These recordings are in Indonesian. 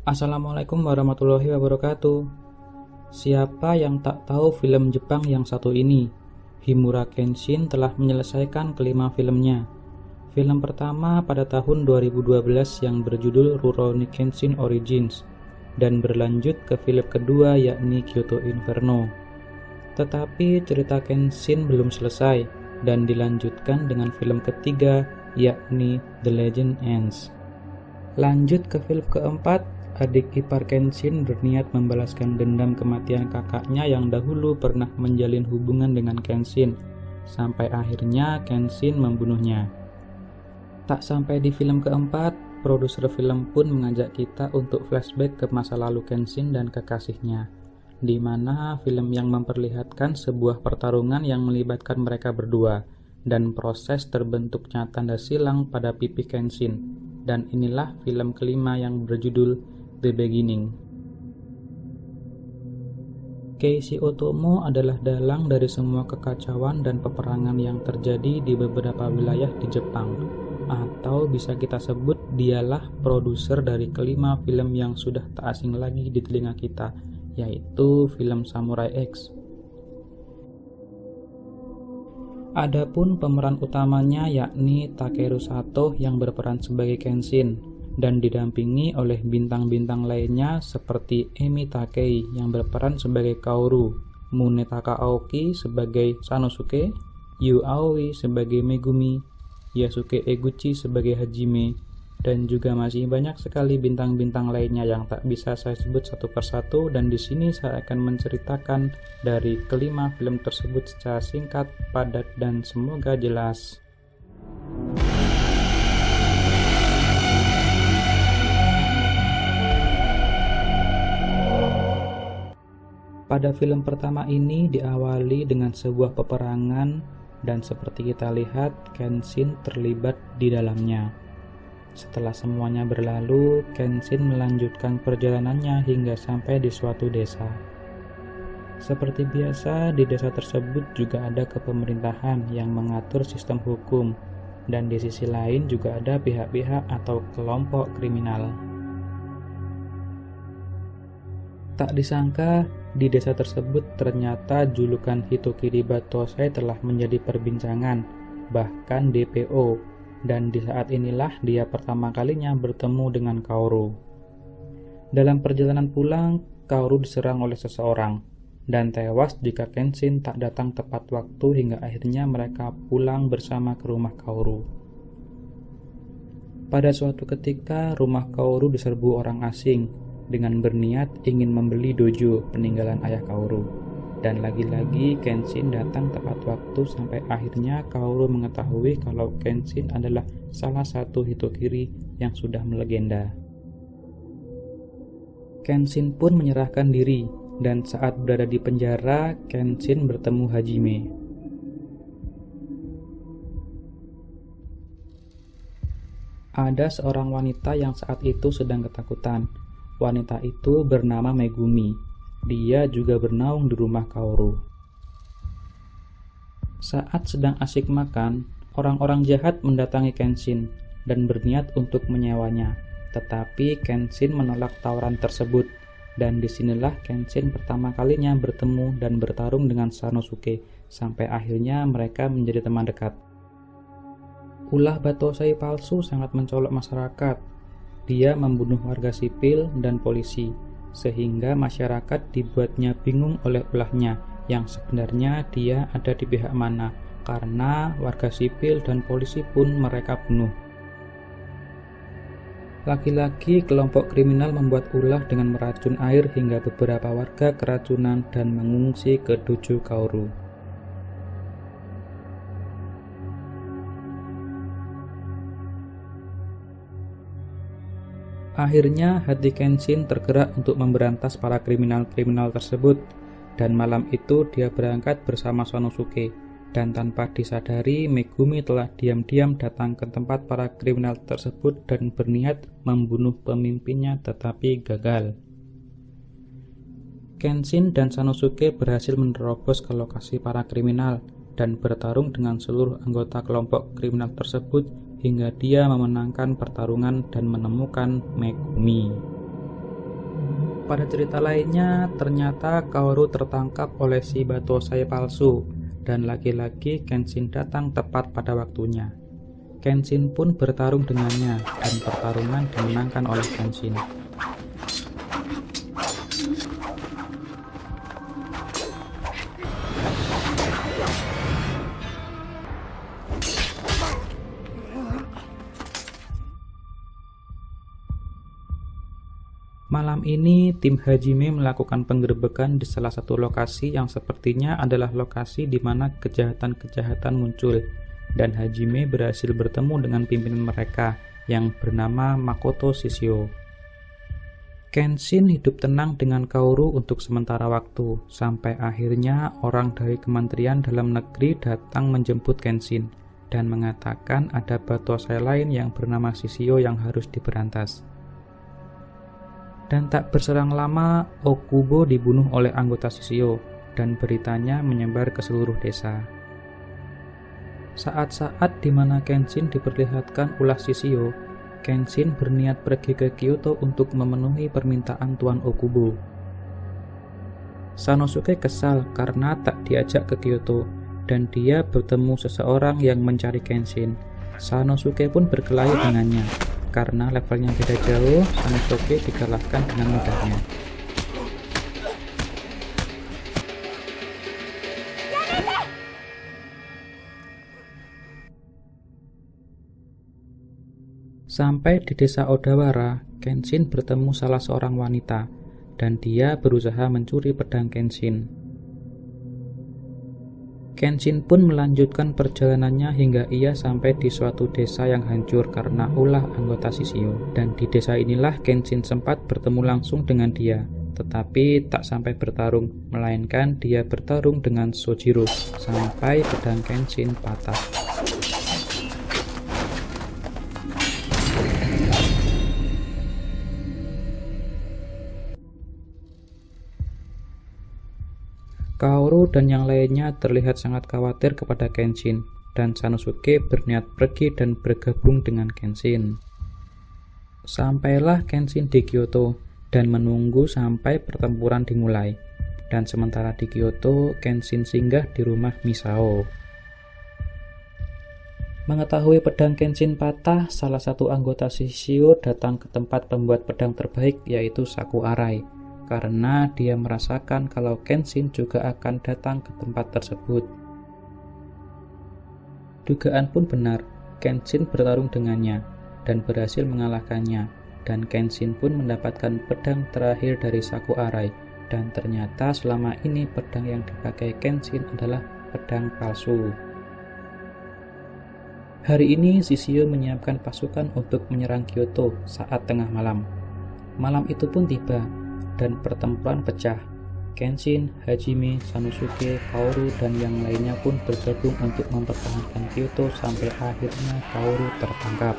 Assalamualaikum warahmatullahi wabarakatuh. Siapa yang tak tahu film Jepang yang satu ini? Himura Kenshin telah menyelesaikan kelima filmnya. Film pertama pada tahun 2012 yang berjudul Rurouni Kenshin Origins dan berlanjut ke film kedua yakni Kyoto Inferno. Tetapi cerita Kenshin belum selesai dan dilanjutkan dengan film ketiga yakni The Legend Ends. Lanjut ke film keempat, adik ipar Kenshin berniat membalaskan dendam kematian kakaknya yang dahulu pernah menjalin hubungan dengan Kenshin, sampai akhirnya Kenshin membunuhnya. Tak sampai di film keempat, produser film pun mengajak kita untuk flashback ke masa lalu Kenshin dan kekasihnya, di mana film yang memperlihatkan sebuah pertarungan yang melibatkan mereka berdua, dan proses terbentuknya tanda silang pada pipi Kenshin. Dan inilah film kelima yang berjudul The Beginning. Keishi Otomo adalah dalang dari semua kekacauan dan peperangan yang terjadi di beberapa wilayah di Jepang, atau bisa kita sebut dialah produser dari kelima film yang sudah tak asing lagi di telinga kita, yaitu film Samurai X. Adapun pemeran utamanya yakni Takeru Sato yang berperan sebagai Kenshin, dan didampingi oleh bintang-bintang lainnya seperti Emi Takei yang berperan sebagai Kaoru, Munetaka Aoki sebagai Sanosuke, Yu Aoi sebagai Megumi, Yasuke Eguchi sebagai Hajime, dan juga masih banyak sekali bintang-bintang lainnya yang tak bisa saya sebut satu persatu, dan di sini saya akan menceritakan dari kelima film tersebut secara singkat, padat, dan semoga jelas. Pada film pertama ini diawali dengan sebuah peperangan dan seperti kita lihat Kenshin terlibat di dalamnya. Setelah semuanya berlalu, Kenshin melanjutkan perjalanannya hingga sampai di suatu desa. Seperti biasa, di desa tersebut juga ada kepemerintahan yang mengatur sistem hukum, dan di sisi lain juga ada pihak-pihak atau kelompok kriminal. Tak disangka, di desa tersebut ternyata julukan Hitokiri Batosai telah menjadi perbincangan, bahkan DPO, dan di saat inilah dia pertama kalinya bertemu dengan Kaoru. Dalam perjalanan pulang, Kaoru diserang oleh seseorang, dan tewas jika Kenshin tak datang tepat waktu hingga akhirnya mereka pulang bersama ke rumah Kaoru. Pada suatu ketika, rumah Kaoru diserbu orang asing, dengan berniat ingin membeli dojo peninggalan ayah Kaoru. Dan lagi-lagi Kenshin datang tepat waktu sampai akhirnya Kaoru mengetahui kalau Kenshin adalah salah satu Hitokiri yang sudah melegenda. Kenshin pun menyerahkan diri, dan saat berada di penjara, Kenshin bertemu Hajime. Ada seorang wanita yang saat itu sedang ketakutan. Wanita itu bernama Megumi. Dia juga bernaung di rumah Kaoru. Saat sedang asik makan, orang-orang jahat mendatangi Kenshin dan berniat untuk menyewanya. Tetapi Kenshin menolak tawaran tersebut, dan disinilah Kenshin pertama kalinya bertemu dan bertarung dengan Sanosuke, sampai akhirnya mereka menjadi teman dekat. Ulah Batosai palsu sangat mencolok masyarakat. Dia membunuh warga sipil dan polisi, sehingga masyarakat dibuatnya bingung oleh ulahnya yang sebenarnya dia ada di pihak mana, karena warga sipil dan polisi pun mereka bunuh. Lagi-lagi kelompok kriminal membuat ulah dengan meracun air hingga beberapa warga keracunan dan mengungsi ke dojo Kaoru. Akhirnya hati Kenshin tergerak untuk memberantas para kriminal-kriminal tersebut, dan malam itu dia berangkat bersama Sanosuke, dan tanpa disadari Megumi telah diam-diam datang ke tempat para kriminal tersebut dan berniat membunuh pemimpinnya tetapi gagal. Kenshin dan Sanosuke berhasil menerobos ke lokasi para kriminal dan bertarung dengan seluruh anggota kelompok kriminal tersebut hingga dia memenangkan pertarungan dan menemukan Megumi. Pada cerita lainnya, ternyata Kaoru tertangkap oleh si Batosai palsu, dan lagi-lagi Kenshin datang tepat pada waktunya. Kenshin pun bertarung dengannya, dan pertarungan dimenangkan oleh Kenshin. Malam ini, tim Hajime melakukan penggerebekan di salah satu lokasi yang sepertinya adalah lokasi di mana kejahatan-kejahatan muncul, dan Hajime berhasil bertemu dengan pimpinan mereka yang bernama Makoto Shishio. Kenshin hidup tenang dengan Kaoru untuk sementara waktu, sampai akhirnya orang dari Kementerian Dalam Negeri datang menjemput Kenshin dan mengatakan ada Batosai lain yang bernama Shishio yang harus diberantas. Dan tak berselang lama, Okubo dibunuh oleh anggota Shishio, dan beritanya menyebar ke seluruh desa. Saat-saat di mana Kenshin diperlihatkan ulah Shishio, Kenshin berniat pergi ke Kyoto untuk memenuhi permintaan Tuan Okubo. Sanosuke kesal karena tak diajak ke Kyoto, dan dia bertemu seseorang yang mencari Kenshin. Sanosuke pun berkelahi dengannya. Karena levelnya beda jauh, Sanosuke dikalahkan dengan mudahnya. Sampai di desa Odawara, Kenshin bertemu salah seorang wanita, dan dia berusaha mencuri pedang Kenshin. Kenshin pun melanjutkan perjalanannya hingga ia sampai di suatu desa yang hancur karena ulah anggota Shishio. Dan di desa inilah Kenshin sempat bertemu langsung dengan dia, tetapi tak sampai bertarung, melainkan dia bertarung dengan Sojiro sampai pedang Kenshin patah. Kaoru dan yang lainnya terlihat sangat khawatir kepada Kenshin, dan Sanosuke berniat pergi dan bergabung dengan Kenshin. Sampailah Kenshin di Kyoto dan menunggu sampai pertempuran dimulai. Dan sementara di Kyoto, Kenshin singgah di rumah Misao. Mengetahui pedang Kenshin patah, salah satu anggota Shishio datang ke tempat pembuat pedang terbaik, yaitu Saku Arai, karena dia merasakan kalau Kenshin juga akan datang ke tempat tersebut. Dugaan pun benar, Kenshin bertarung dengannya dan berhasil mengalahkannya, dan Kenshin pun mendapatkan pedang terakhir dari Saku Arai, dan ternyata selama ini pedang yang dipakai Kenshin adalah pedang palsu. Hari ini Shishio menyiapkan pasukan untuk menyerang Kyoto saat tengah malam. Malam itu pun tiba, dan pertempuran pecah. Kenshin, Hajime, Sanosuke, Kaoru, dan yang lainnya pun bergabung untuk mempertahankan Kyoto sampai akhirnya Kaoru tertangkap.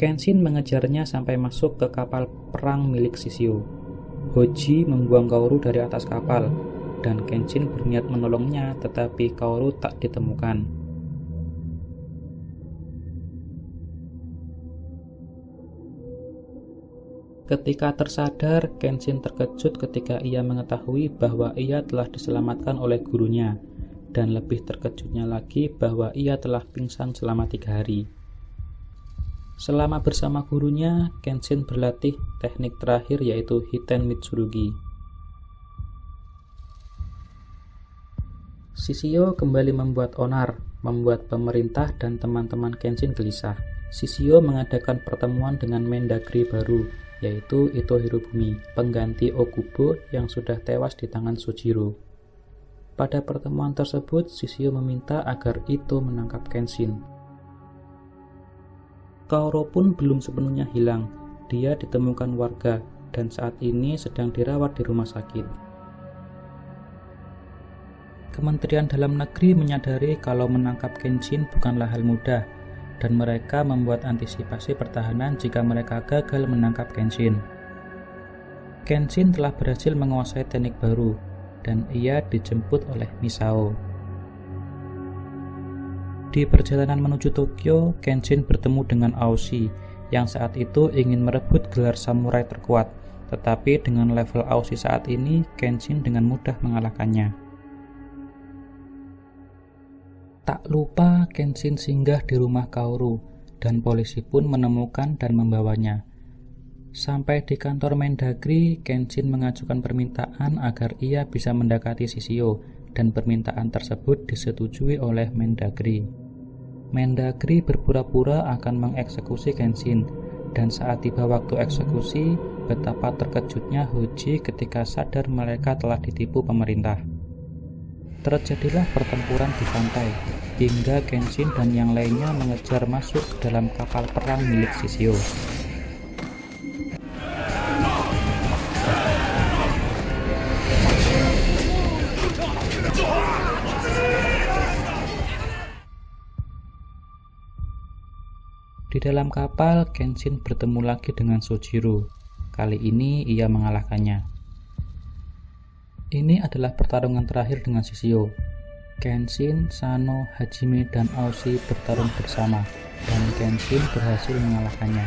Kenshin mengejarnya sampai masuk ke kapal perang milik Shishio. Hoji membuang Kaoru dari atas kapal, dan Kenshin berniat menolongnya, tetapi Kaoru tak ditemukan. Ketika tersadar, Kenshin terkejut ketika ia mengetahui bahwa ia telah diselamatkan oleh gurunya, dan lebih terkejutnya lagi bahwa ia telah pingsan selama 3 hari. Selama bersama gurunya, Kenshin berlatih teknik terakhir yaitu Hiten Mitsurugi. Shishio kembali membuat onar, membuat pemerintah dan teman-teman Kenshin gelisah. Shishio mengadakan pertemuan dengan Mendagri baru, yaitu Ito Hirobumi, pengganti Okubo yang sudah tewas di tangan Sojiro. Pada pertemuan tersebut, Shishio meminta agar Ito menangkap Kenshin. Kaoru pun belum sepenuhnya hilang, dia ditemukan warga dan saat ini sedang dirawat di rumah sakit. Kementerian Dalam Negeri menyadari kalau menangkap Kenshin bukanlah hal mudah, dan mereka membuat antisipasi pertahanan jika mereka gagal menangkap Kenshin. Kenshin telah berhasil menguasai teknik baru, dan ia dijemput oleh Misao. Di perjalanan menuju Tokyo, Kenshin bertemu dengan Aoshi yang saat itu ingin merebut gelar samurai terkuat, tetapi dengan level Aoshi saat ini, Kenshin dengan mudah mengalahkannya. Tak lupa Kenshin singgah di rumah Kaoru, dan polisi pun menemukan dan membawanya. Sampai di kantor Mendagri, Kenshin mengajukan permintaan agar ia bisa mendekati Shishio, dan permintaan tersebut disetujui oleh Mendagri. Mendagri berpura-pura akan mengeksekusi Kenshin, dan saat tiba waktu eksekusi, betapa terkejutnya Hoji ketika sadar mereka telah ditipu pemerintah. Terjadilah pertempuran di pantai, hingga Kenshin dan yang lainnya mengejar masuk ke dalam kapal perang milik Shishio. Di dalam kapal, Kenshin bertemu lagi dengan Sojiro. Kali ini ia mengalahkannya. Ini adalah pertarungan terakhir dengan Shishio. Kenshin, Sano, Hajime, dan Aoshi bertarung bersama, dan Kenshin berhasil mengalahkannya.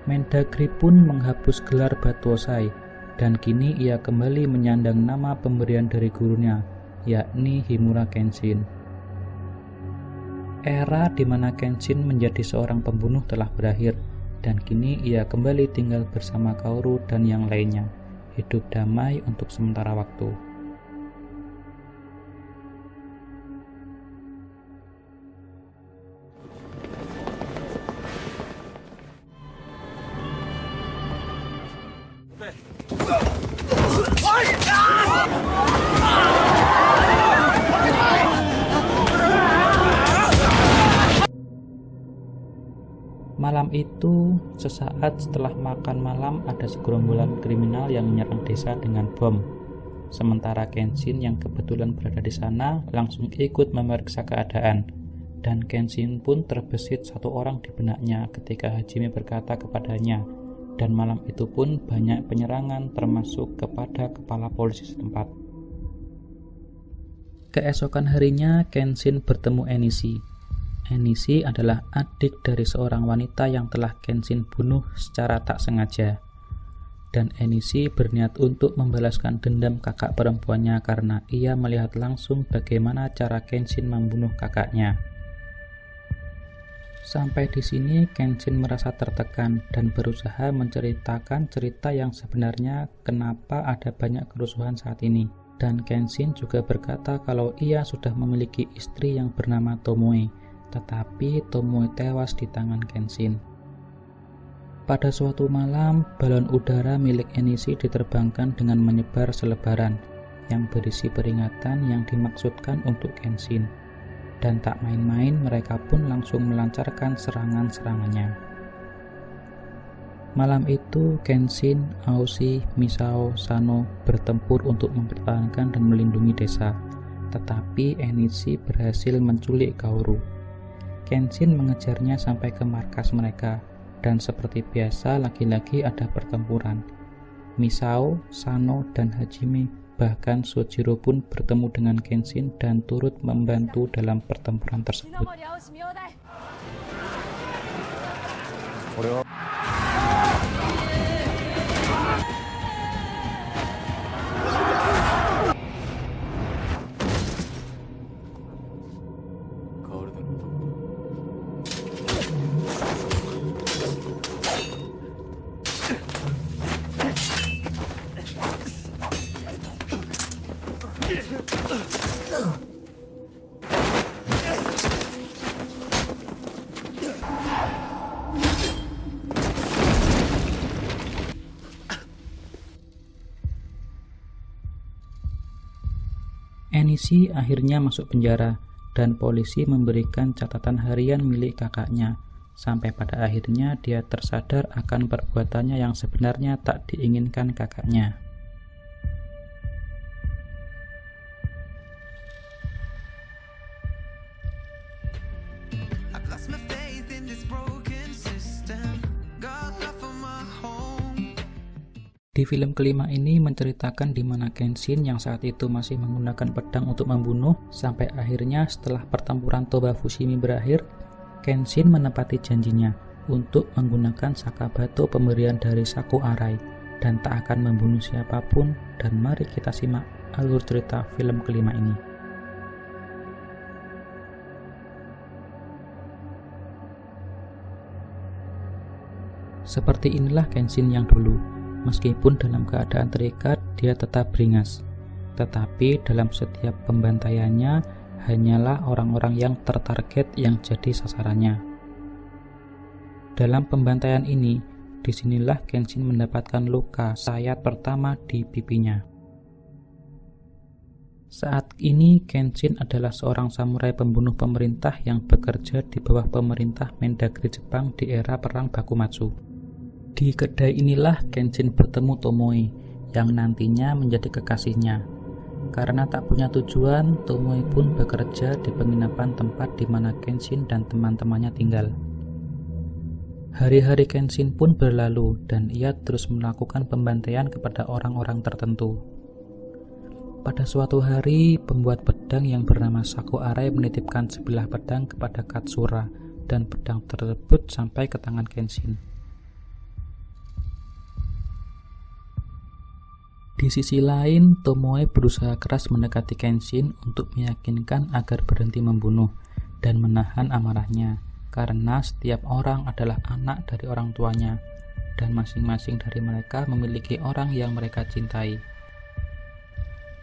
Mendagri pun menghapus gelar Batuosai, dan kini ia kembali menyandang nama pemberian dari gurunya, yakni Himura Kenshin. Era di mana Kenshin menjadi seorang pembunuh telah berakhir, dan kini ia kembali tinggal bersama Kaoru dan yang lainnya, hidup damai untuk sementara waktu. Malam itu, sesaat setelah makan malam, ada segerombolan kriminal yang menyerang desa dengan bom. Sementara Kenshin yang kebetulan berada di sana langsung ikut memeriksa keadaan, dan Kenshin pun terbesit satu orang di benaknya ketika Hajime berkata kepadanya, dan malam itu pun banyak penyerangan termasuk kepada kepala polisi setempat. Keesokan harinya, Kenshin bertemu Enishi. Enishi adalah adik dari seorang wanita yang telah Kenshin bunuh secara tak sengaja. Dan Enishi berniat untuk membalaskan dendam kakak perempuannya karena ia melihat langsung bagaimana cara Kenshin membunuh kakaknya. Sampai di sini Kenshin merasa tertekan dan berusaha menceritakan cerita yang sebenarnya kenapa ada banyak kerusuhan saat ini. Dan Kenshin juga berkata kalau ia sudah memiliki istri yang bernama Tomoe, tetapi Tomoe tewas di tangan Kenshin. Pada suatu malam, balon udara milik Enishi diterbangkan dengan menyebar selebaran yang berisi peringatan yang dimaksudkan untuk Kenshin. Dan tak main-main, mereka pun langsung melancarkan serangan-serangannya. Malam itu, Kenshin, Aoshi, Misao, Sano bertempur untuk mempertahankan dan melindungi desa. Tetapi Enishi berhasil menculik Kaoru. Kenshin mengejarnya sampai ke markas mereka, dan seperti biasa lagi-lagi ada pertempuran. Misao, Sano, dan Hajime, bahkan Sojiro pun bertemu dengan Kenshin dan turut membantu dalam pertempuran tersebut. Enishi akhirnya masuk penjara dan polisi memberikan catatan harian milik kakaknya, sampai pada akhirnya dia tersadar akan perbuatannya yang sebenarnya tak diinginkan kakaknya. Di film kelima ini menceritakan di mana Kenshin yang saat itu masih menggunakan pedang untuk membunuh, sampai akhirnya setelah pertempuran Toba Fushimi berakhir, Kenshin menepati janjinya untuk menggunakan Sakabato pemberian dari Saku Arai dan tak akan membunuh siapapun. Dan mari kita simak alur cerita film kelima ini. Seperti inilah Kenshin yang dulu. Meskipun dalam keadaan terikat, dia tetap beringas. Tetapi dalam setiap pembantaiannya, hanyalah orang-orang yang tertarget yang jadi sasarannya. Dalam pembantaian ini, disinilah Kenshin mendapatkan luka sayat pertama di pipinya. Saat ini, Kenshin adalah seorang samurai pembunuh pemerintah yang bekerja di bawah pemerintah Mendagri Jepang di era Perang Bakumatsu. Di kedai inilah Kenshin bertemu Tomoe yang nantinya menjadi kekasihnya. Karena tak punya tujuan, Tomoe pun bekerja di penginapan tempat di mana Kenshin dan teman-temannya tinggal. Hari-hari Kenshin pun berlalu dan ia terus melakukan pembantaian kepada orang-orang tertentu. Pada suatu hari, pembuat pedang yang bernama Saku Arai menitipkan sebilah pedang kepada Katsura dan pedang tersebut sampai ke tangan Kenshin. Di sisi lain, Tomoe berusaha keras mendekati Kenshin untuk meyakinkan agar berhenti membunuh dan menahan amarahnya, karena setiap orang adalah anak dari orang tuanya, dan masing-masing dari mereka memiliki orang yang mereka cintai.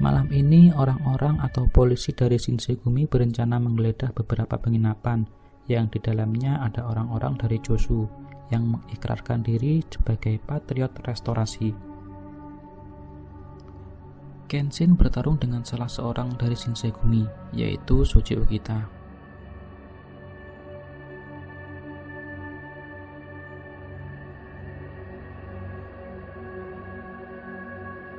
Malam ini, orang-orang atau polisi dari Shinsengumi berencana menggeledah beberapa penginapan, yang di dalamnya ada orang-orang dari Josu, yang mengikrarkan diri sebagai patriot restorasi. Kenshin bertarung dengan salah seorang dari Shinsengumi, yaitu Shoji Okita.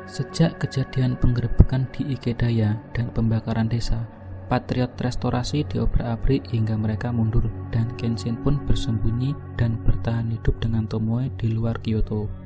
Sejak kejadian penggerebekan di Ikedaya dan pembakaran desa, patriot restorasi diobrak-abrik hingga mereka mundur, dan Kenshin pun bersembunyi dan bertahan hidup dengan Tomoe di luar Kyoto.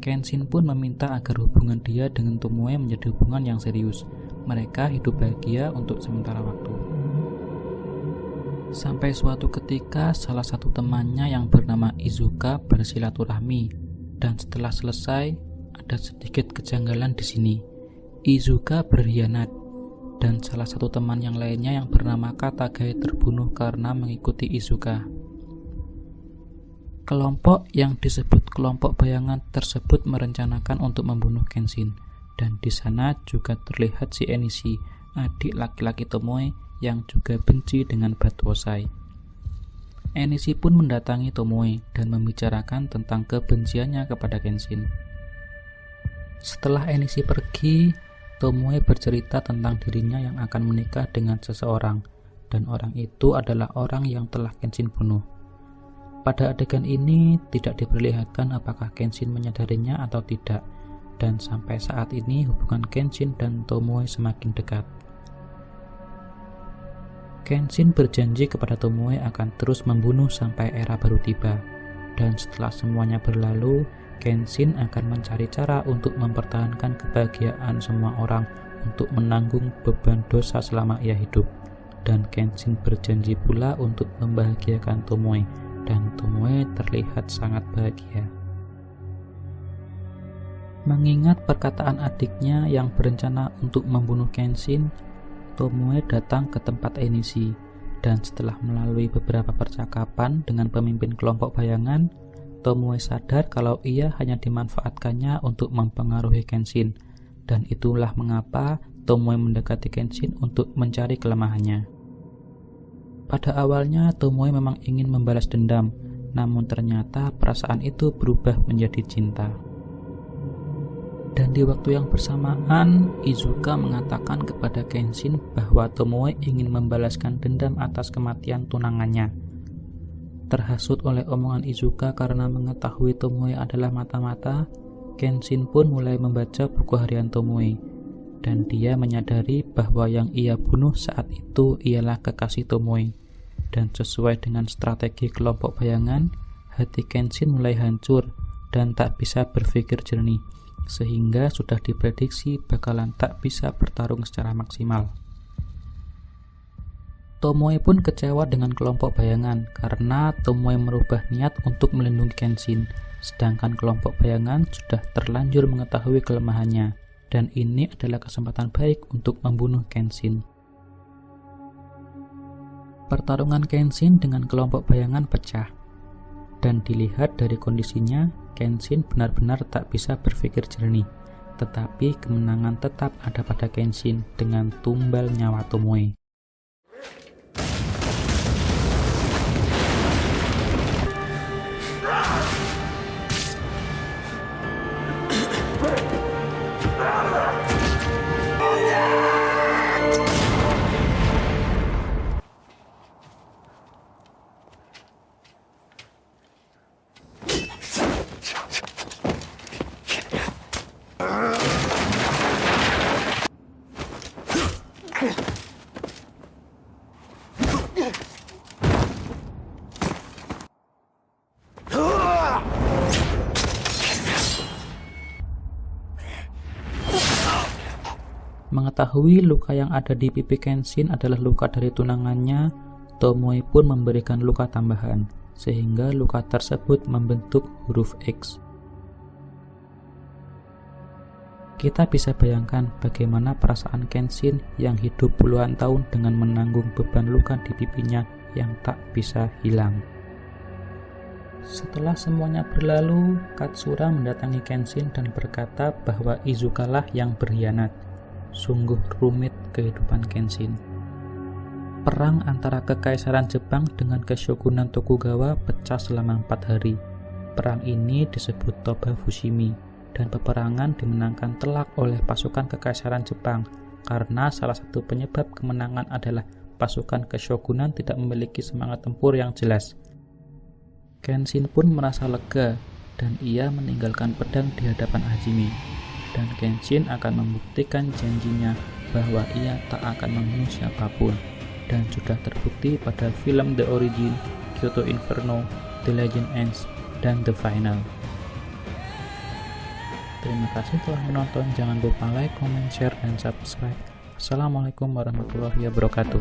Kenshin pun meminta agar hubungan dia dengan Tomoe menjadi hubungan yang serius. Mereka hidup bahagia untuk sementara waktu. Sampai suatu ketika, salah satu temannya yang bernama Izuka bersilaturahmi, dan setelah selesai, ada sedikit kejanggalan di sini. Izuka berkhianat, dan salah satu teman yang lainnya yang bernama Katagai terbunuh karena mengikuti Izuka. Kelompok yang disebut kelompok bayangan tersebut merencanakan untuk membunuh Kenshin, dan di sana juga terlihat si Enishi, adik laki-laki Tomoe yang juga benci dengan Battosai. Enishi pun mendatangi Tomoe dan membicarakan tentang kebenciannya kepada Kenshin. Setelah Enishi pergi, Tomoe bercerita tentang dirinya yang akan menikah dengan seseorang, dan orang itu adalah orang yang telah Kenshin bunuh. Pada adegan ini tidak diperlihatkan apakah Kenshin menyadarinya atau tidak, dan sampai saat ini hubungan Kenshin dan Tomoe semakin dekat. Kenshin berjanji kepada Tomoe akan terus membunuh sampai era baru tiba, dan setelah semuanya berlalu, Kenshin akan mencari cara untuk mempertahankan kebahagiaan semua orang untuk menanggung beban dosa selama ia hidup, dan Kenshin berjanji pula untuk membahagiakan Tomoe, dan Tomoe terlihat sangat bahagia. Mengingat perkataan adiknya yang berencana untuk membunuh Kenshin, Tomoe datang ke tempat Enishi, Dan setelah melalui beberapa percakapan dengan pemimpin kelompok bayangan, Tomoe sadar kalau ia hanya dimanfaatkannya untuk mempengaruhi Kenshin, dan itulah mengapa Tomoe mendekati Kenshin untuk mencari kelemahannya. Pada awalnya Tomoe memang ingin membalas dendam, namun ternyata perasaan itu berubah menjadi cinta. Dan di waktu yang bersamaan, Izuka mengatakan kepada Kenshin bahwa Tomoe ingin membalaskan dendam atas kematian tunangannya. Terhasut oleh omongan Izuka karena mengetahui Tomoe adalah mata-mata, Kenshin pun mulai membaca buku harian Tomoe. Dan dia menyadari bahwa yang ia bunuh saat itu ialah kekasih Tomoe. Dan sesuai dengan strategi kelompok bayangan, hati Kenshin mulai hancur dan tak bisa berpikir jernih, sehingga sudah diprediksi bakalan tak bisa bertarung secara maksimal. Tomoe pun kecewa dengan kelompok bayangan karena Tomoe merubah niat untuk melindungi Kenshin, sedangkan kelompok bayangan sudah terlanjur mengetahui kelemahannya, dan ini adalah kesempatan baik untuk membunuh Kenshin. Pertarungan Kenshin dengan kelompok bayangan pecah, dan dilihat dari kondisinya, Kenshin benar-benar tak bisa berpikir jernih, tetapi kemenangan tetap ada pada Kenshin dengan tumbal nyawa Tomoe. Mengetahui luka yang ada di pipi Kenshin adalah luka dari tunangannya, Tomoe pun memberikan luka tambahan, sehingga luka tersebut membentuk huruf X. Kita bisa bayangkan bagaimana perasaan Kenshin yang hidup puluhan tahun dengan menanggung beban luka di pipinya yang tak bisa hilang. Setelah semuanya berlalu, Katsura mendatangi Kenshin dan berkata bahwa Izuka lah yang berkhianat. Sungguh rumit kehidupan Kenshin. Perang antara Kekaisaran Jepang dengan Keshogunan Tokugawa pecah selama 4 hari. Perang ini disebut Toba Fushimi, dan peperangan dimenangkan telak oleh pasukan Kekaisaran Jepang karena salah satu penyebab kemenangan adalah pasukan Keshogunan tidak memiliki semangat tempur yang jelas. Kenshin pun merasa lega dan ia meninggalkan pedang di hadapan Hajime. Dan Kenshin akan membuktikan janjinya bahwa ia tak akan membunuh siapapun, dan sudah terbukti pada film The Origin, Kyoto Inferno, The Legend Ends, dan The Final. Terima kasih telah menonton, jangan lupa like, comment, share, dan subscribe. Assalamualaikum warahmatullahi wabarakatuh.